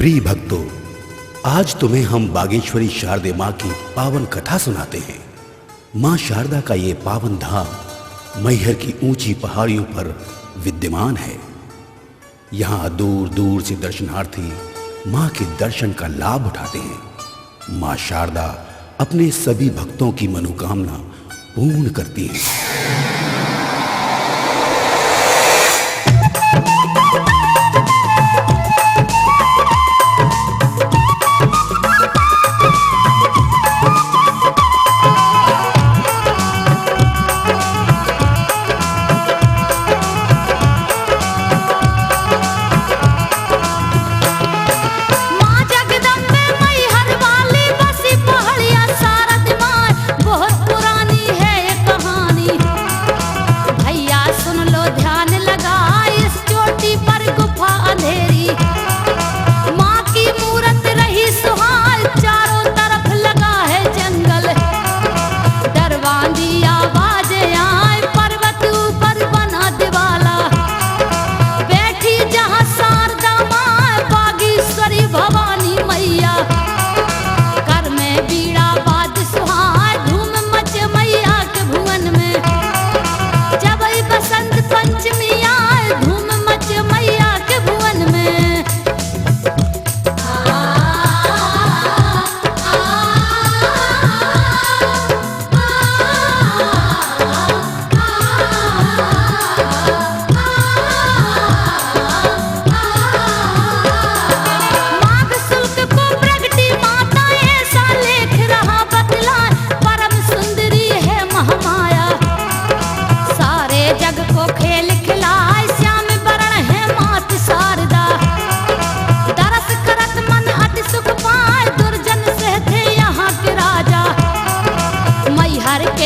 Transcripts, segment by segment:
प्रिय भक्तों, आज तुम्हें हम बागेश्वरी शारदे माँ की पावन कथा सुनाते हैं। माँ शारदा का ये पावन धाम मैहर की ऊंची पहाड़ियों पर विद्यमान है। यहाँ दूर दूर से दर्शनार्थी माँ के दर्शन का लाभ उठाते हैं। माँ शारदा अपने सभी भक्तों की मनोकामना पूर्ण करती है।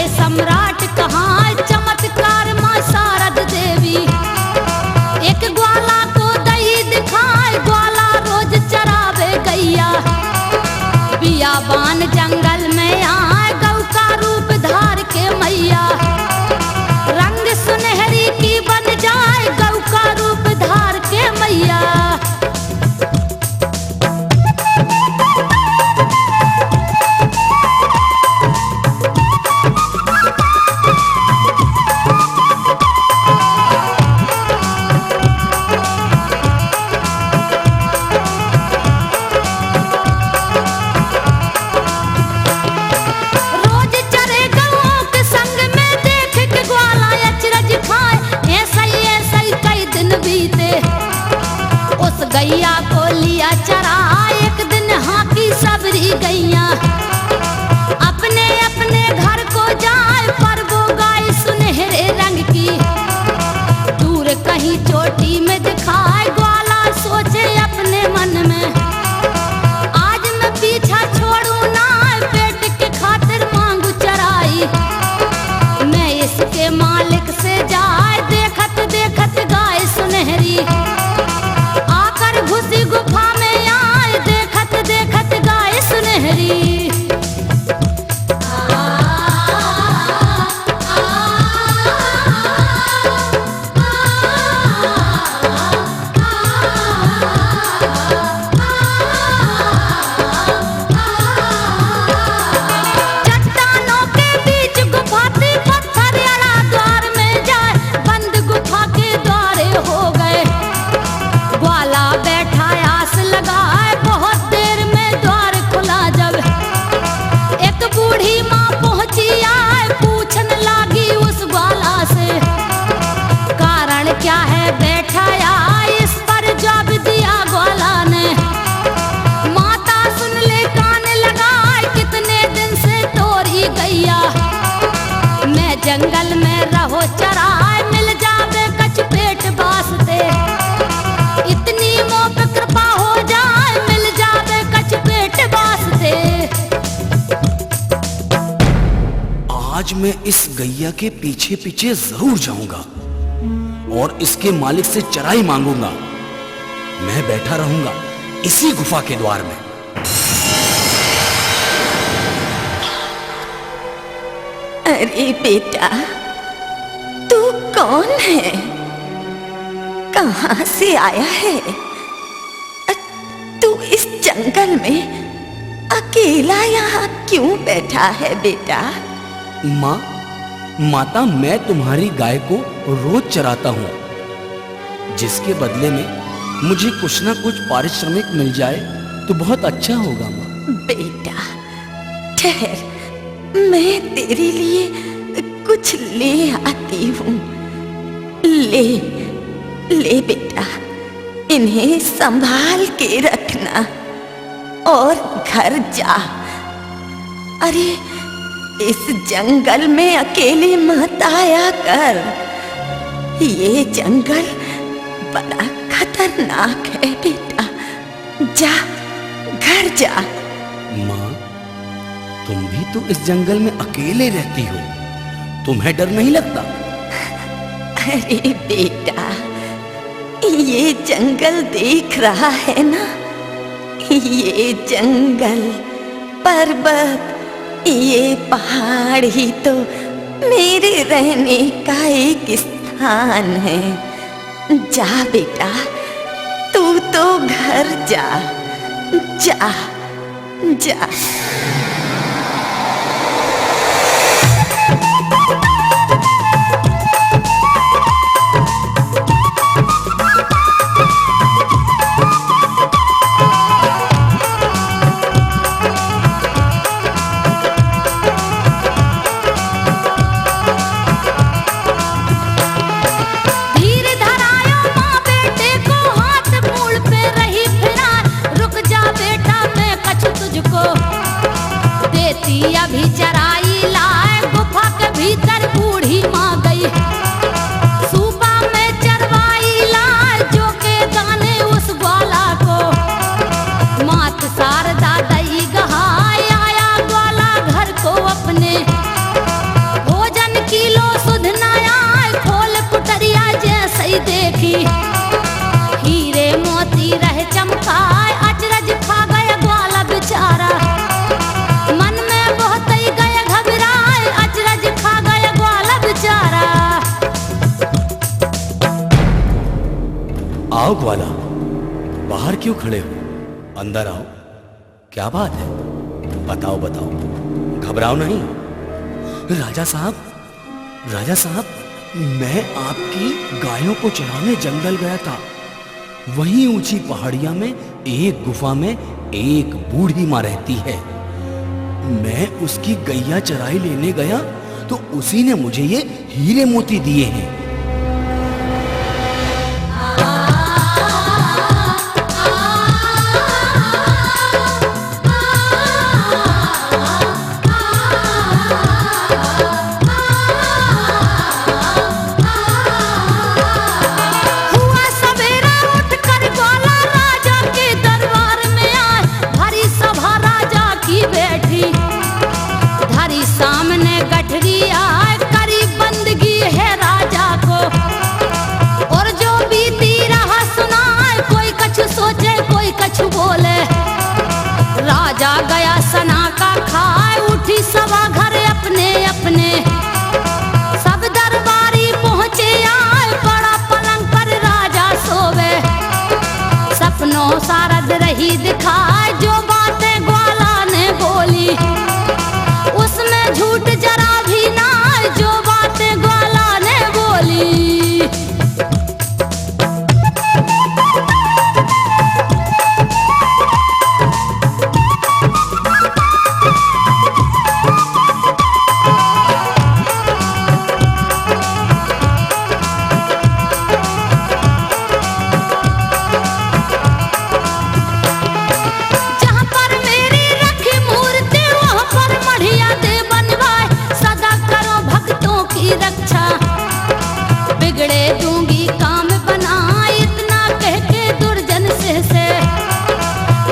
सम्राट कहाँ चमत्कार माँ शारद देवी। एक ग्वाला को दही दिखाए, ग्वाला रोज चरावे गैया। बियाबान जंगल में आए, गौ का रूप धार के मैया। रंग सुनहरी की बन जाए, गौ का रूप धार के मैया। गैया को लिया चरा, एक दिन हाथी सबरी गैया। अपने अपने घर को जाए, पर वो गाय सुनहरे रंग की। दूर कहीं चोटी में दिखाए, ग्वाला सोचे अपने मन में। आज मैं पीछा छोड़ू ना, पेट के खातिर मांगू चराई। मैं इसके मालिक से जाए, देखत देखत गाय सुनहरी। घुसी गुफा में आए, देखत देखत गाय सुनहरी। चट्टानों के बीच गुफा थी, पत्थर अड़ा द्वार में जाए। बंद गुफा के द्वारे हो गए, ग्वाला बैठा आस लगाए। बहुत देर में द्वार खुला जब, एक बूढ़ी माँ पहुंची आए। पूछने लगी उस ग्वाला से, कारण क्या है बैठा आए। इस पर जवाब दिया ग्वाला ने, माता सुन ले कान लगाए। कितने दिन से तोरी गैया, मैं जंगल में रहो चराए। मिल जावे कछ पेट वास्ते, इतनी मोह पे कृपा हो जाए। मिल जावे कछ पेट वास्ते। आज मैं इस गैया के पीछे पीछे जरूर जाऊंगा और इसके मालिक से चराई मांगूंगा। मैं बैठा रहूंगा इसी गुफा के द्वार में। अरे बेटा, तू कौन है? कहाँ से आया है? तू इस जंगल में अकेला यहाँ क्यों बैठा है बेटा? माँ, माता, मैं तुम्हारी गाय को रोज चराता हूँ। जिसके बदले में मुझे कुछ ना कुछ पारिश्रमिक मिल जाए तो बहुत अच्छा होगा माँ। बेटा ठहर, मैं तेरे लिए कुछ ले आती हूँ। ले ले बेटा, इन्हें संभाल के रखना और घर जा। अरे इस जंगल में अकेले मत आया कर, ये जंगल बड़ा खतरनाक है बेटा। जा, घर जा। माँ, तुम भी तो इस जंगल में अकेले रहती हो, तुम्हें डर नहीं लगता? अरे बेटा, ये जंगल देख रहा है ना, ये जंगल, पर्वत, ये पहाड़ ही तो मेरे रहने का एक स्थान है। जा बेटा, तू तो घर जा, जा जा। अभी चराई लाए गुफा के भीतर बूढ़ी माँ गई, सुबह में चरवाई लाए जो के गाने उस ग्वाला को। मात शारदा दई गहाय आया ग्वाला घर को अपने, भोजन किलो सुध न आए, खोल पुटरिया जैसे ही देखी, हीरे मोती रह चमकाए, अचरज खा गया ग्वाला बेचारा। आओ ग्वाला, बाहर क्यों खड़े हो? अंदर आओ। क्या बात है? बताओ बताओ, घबराओ नहीं। राजा साहब, राजा साहब, मैं आपकी गायों को चराने जंगल गया था। वहीं ऊंची पहाड़िया में एक गुफा में एक बूढ़ी माँ रहती है। मैं उसकी गैया चराई लेने गया तो उसी ने मुझे ये हीरे मोती दिए हैं। सामने गठरी आए, करीब बंदगी है राजा को, और जो बीती रहा सुनाए, कोई कछु सोचे कोई कछु बोले। राजा गया सना का खाए, उठी सवा घर अपने अपने, सब दरबारी पहुंचे आए, बड़ा पलंग पर राजा सोवे। सपनों सारद रही दिखाए, जो बातें ग्वाला ने बोली, उसमें झूठ जरा भी ना, जो बातें ग्वाला ने बोली। जहाँ पर मेरी रखी मूर्ति, वहाँ पर मढ़िया दे बनवाए, सदा करो भक्तों की रक्षा, बिगड़े दूंगी काम बनाए, इतना कह के दुर्जन से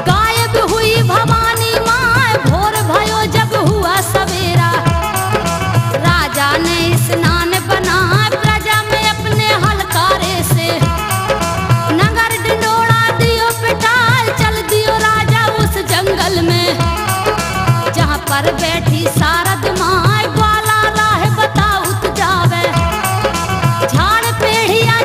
गायब हुई भवानी माँ। भोर भयो जब हुआ सवेरा, राजा ने स्नान बना, प्रजा में अपने हलकारे से, नगर डिंडोरा दियो पिटाल, चल दियो राजा उस जंगल में, जहाँ पर बैठी शारद माँ। ग्वाला राह बताउत जावे, झाड़ पेड़िया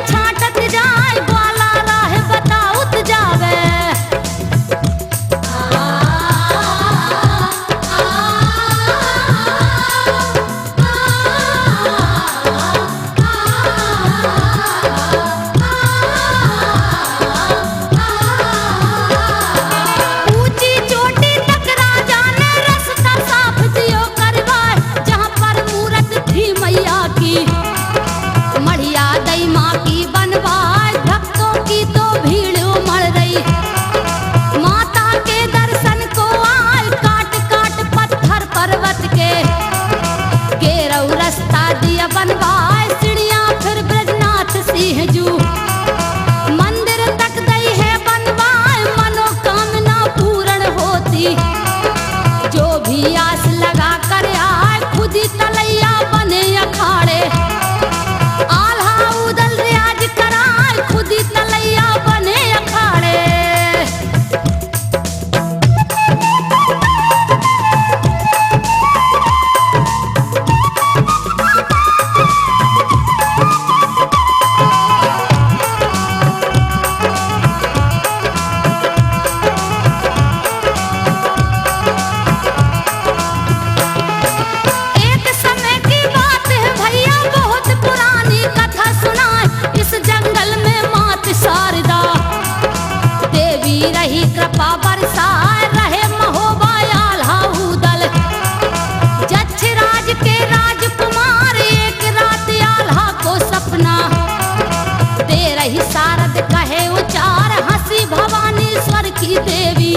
की देवी।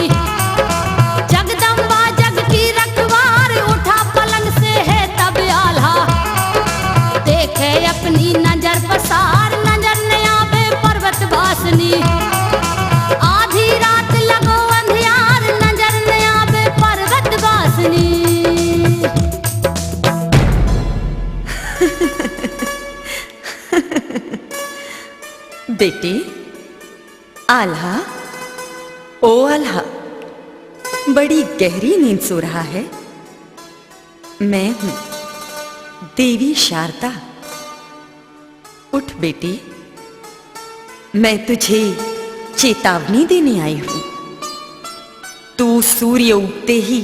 जगदम्बा जग की रखवार, उठा पलंग से है तब आल्हा। देखे अपनी नजर पसार, नजर न आवे पर्वत वासनी। आधी रात लगो अंधियार, नजर न आवे पर्वत वासनी। बेटे, आल्हा, ओ आल्हा, बड़ी गहरी नींद सो रहा है। मैं हूं देवी शारदा। उठ बेटे, मैं तुझे चेतावनी देने आई हूं। तू सूर्य उगते ही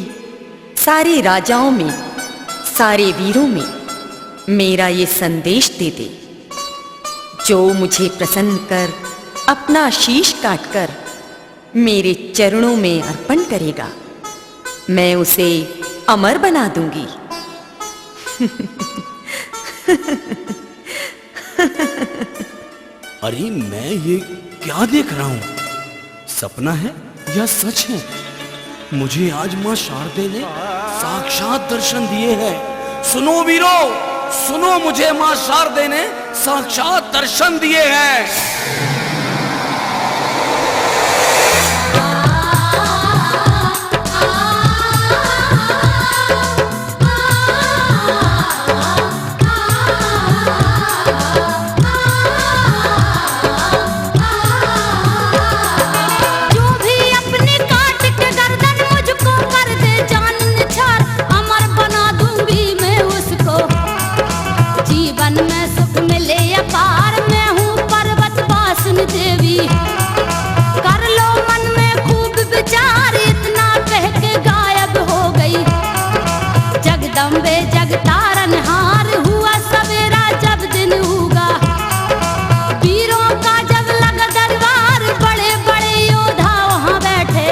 सारे राजाओं में, सारे वीरों में मेरा ये संदेश दे दे। जो मुझे प्रसन्न कर अपना शीश काटकर मेरे चरणों में अर्पण करेगा, मैं उसे अमर बना दूंगी। अरे मैं ये क्या देख रहा हूं? सपना है या सच है? मुझे आज मां शारदे ने साक्षात दर्शन दिए हैं। सुनो वीरों, सुनो, मुझे मां शारदे ने साक्षात दर्शन दिए हैं। जगदम्बे जग तारनहार, हुआ सवेरा जब दिन उगा। वीरों का जब लगा दरबार, बड़े बड़े योद्धा वहां बैठे।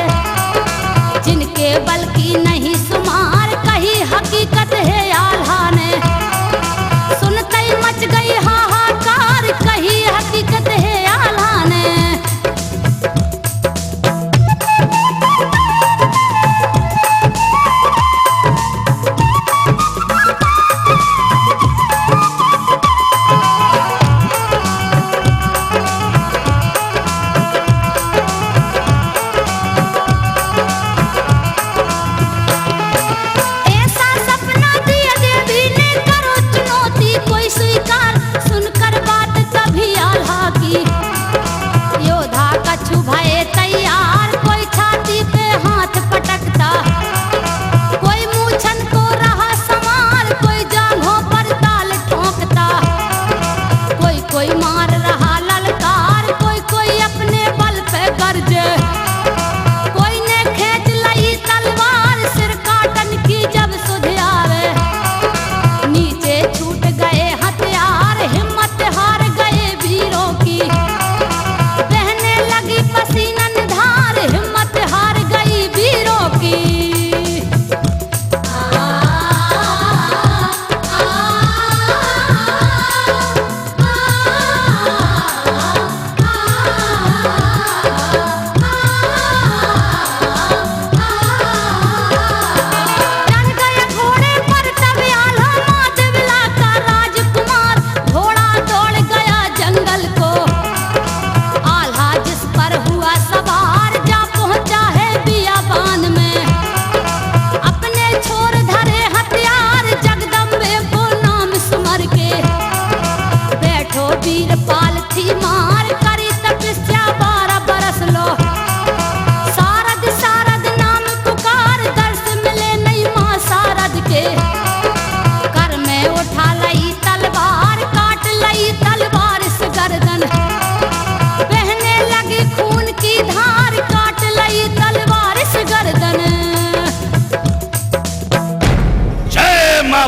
जिनके बल की नहीं सुमार, कही हकीकत है आल्हा ने। सुनते ही मच गई हाहाकार, कही हकीकत है आल्हा ने।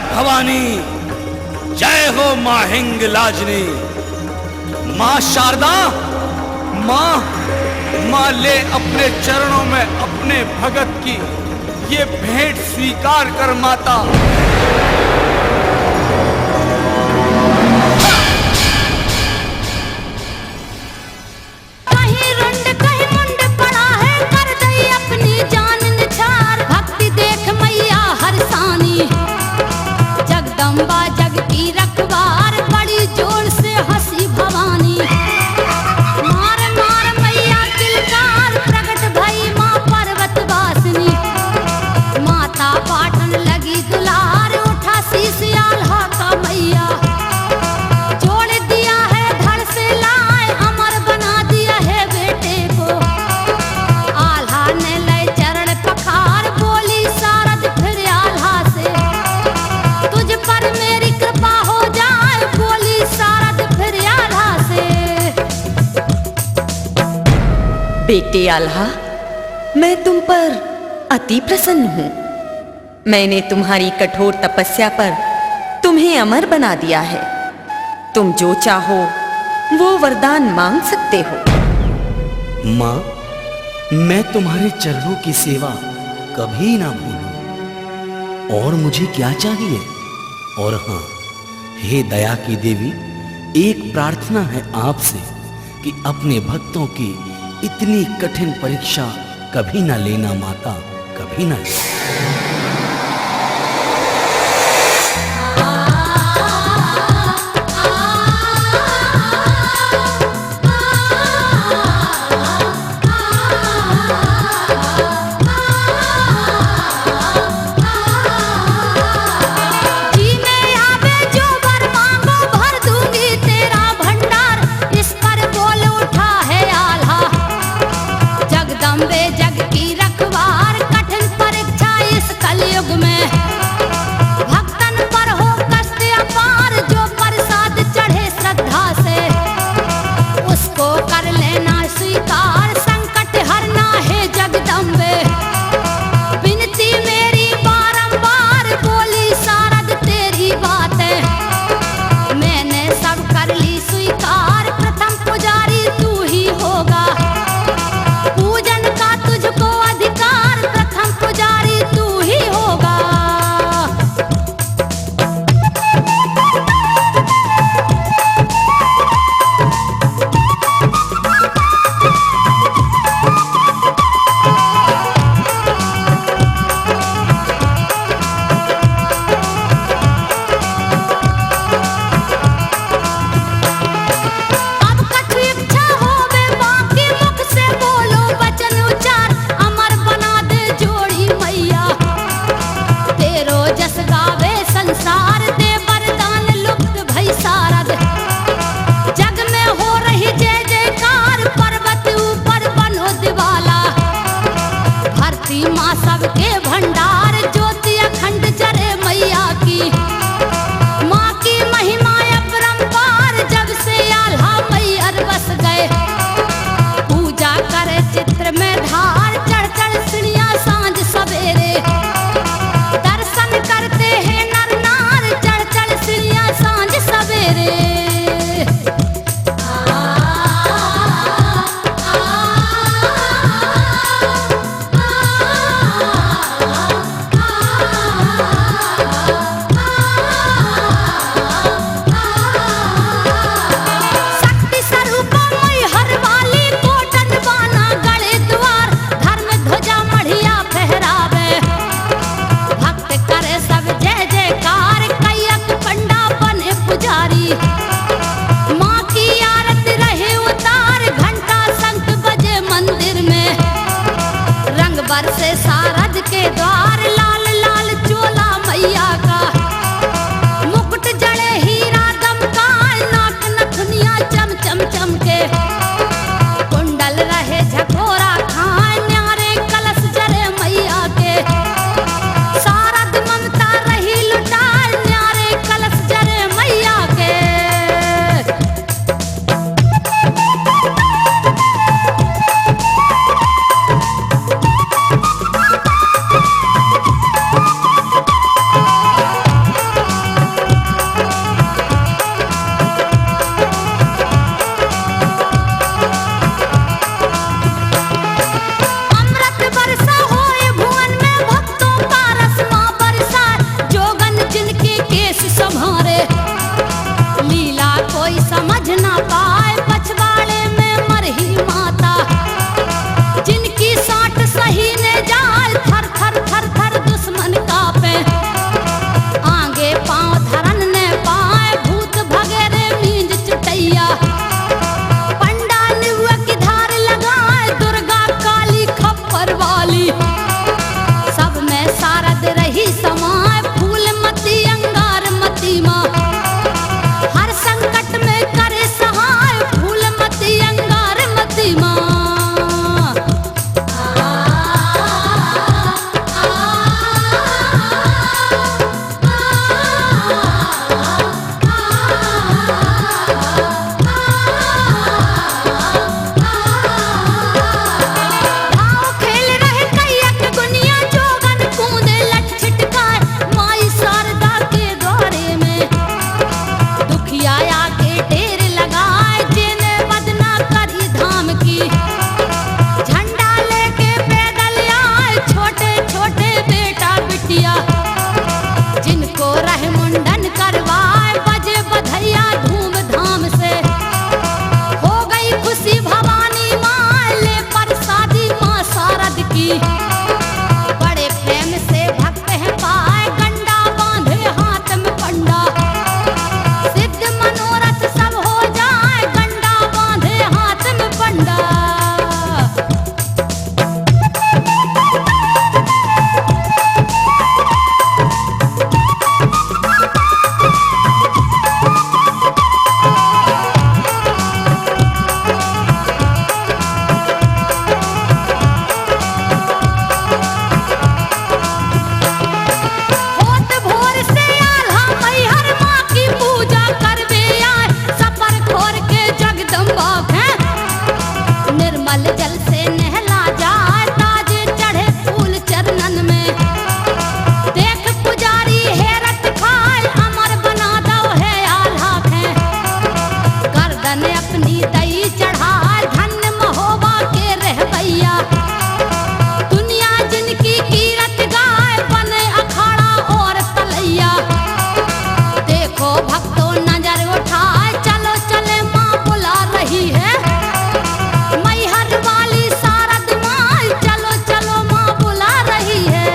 भवानी, जय हो मां हिंगलाजनी। मां शारदा, मां ले अपने चरणों में अपने भगत की ये भेंट स्वीकार कर माता। कहीं रुंड कहीं मुंड पड़ा है, कर शारद फिर आल्हा से। बेटे आल्हा, मैं तुम पर अति प्रसन्न हूं। मैंने तुम्हारी कठोर तपस्या पर तुम्हें अमर बना दिया है। तुम जो चाहो वो वरदान मांग सकते हो। माँ, मैं तुम्हारे चरणों की सेवा कभी ना भूलूं। और मुझे क्या चाहिए? और हाँ, हे दया की देवी, एक प्रार्थना है आपसे कि अपने भक्तों की इतनी कठिन परीक्षा कभी ना लेना माता, कभी ना लेना। जग की रखवार कठिन परीक्षा इस कलयुग में भक्तन पर हो कष्ट अपार। जो प्रसाद चढ़े श्रद्धा से उसको कर लेना स्वीकार। संकट हरना है जगदम्बे, विनती मेरी बारंबार। बोली शारद तेरी बातें मैंने सब कर ली स्वीकार। प्रथम पुजारी तू ही होगा, पूजन का तुझको अधिकार। प्रथम पुजारी तू ही होगा। अब कछु इच्छा होवे बाकी मुख से बोलो वचन उच्चार। अमर बना दे जोड़ी मैया, तेरो जस गावे संसार। दे वरदान लुप्त भई शारद, जग में हो रही जय जयकार। पर्वत ऊपर बनो दिवाला, भरती माँ सबके भंडार। ज्योति अखंड जरे मैया की, माँ की महिमा अपरंपार। जब से आल्हा मैयर बस गए, पूजा करे चित्र में धार। चढ़ चढ़ सीढ़ियां सांझ सवेरे, दर्शन करते हैं नर नार। चढ़ चढ़ सीढ़ियां सांझ सवेरे। शक्ति स्वरूपा मैहर वाली, कोटन बाना गले द्वार। धर्म ध्वजा मढ़िया फहरावे, भक्त करे सब जय जयकार। कैयक पंडा बने पुजारी, माँ की आरती रहे उतार। घंटा शंख बजे मंदिर में, रंग बरसे शारद के द्वार। लाल लाल चोला मैया का, मुकुट जड़े हीरा दमकाल। नाक नथुनिया चम चम चमके, कुंडल रहे झकोरा खान। न्यारे कलश जरे मैया के, शारद ममता रही लुटाए। न्यारे कलश जरे मैया के। अमृत बरसा होए भुवन में, भक्तों का रस माँ बरसाए। जोगन जिनके केस संभारे, लीला कोई समझ ना पाए। पछवाड़े में मरही माता, जिनकी साठ सही ने जाए। थर थर थर थर दुश्मन कांपे, आगे पांव धरन ने पाए। भूत भगेरे मींज चुटैया, पंडा निव्वा की धार लगाए। दुर्गा काली खप्पर वाली, सब में शारद रही समाए। फूल मती अंगार मती माँ, हर संकट में करे सहाय। चटनी दही चढ़ा धन्य महोबा के रह भैया दुनिया जिनकी कीरत गाय बने अखाड़ा और तलैया देखो भक्तों नजर उठाए चलो चले माँ बुला रही है मैहर वाली शारद माँ चलो चलो माँ बुला रही है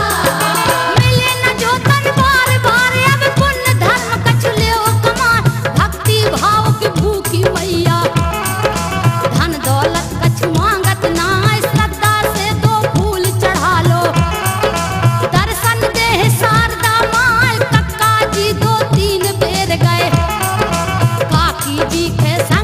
मिले न जो तन बार बार अब पुण्य धर्म कछु लेओ कमार भक्ति भाव की भूखी मैया धन दौलत कछु मांगत ना श्रद्धा से दो फूल चढ़ा लो दर्शन दे शारदा माँ कक्का जी 2-3 बेर गए काकी जी के संग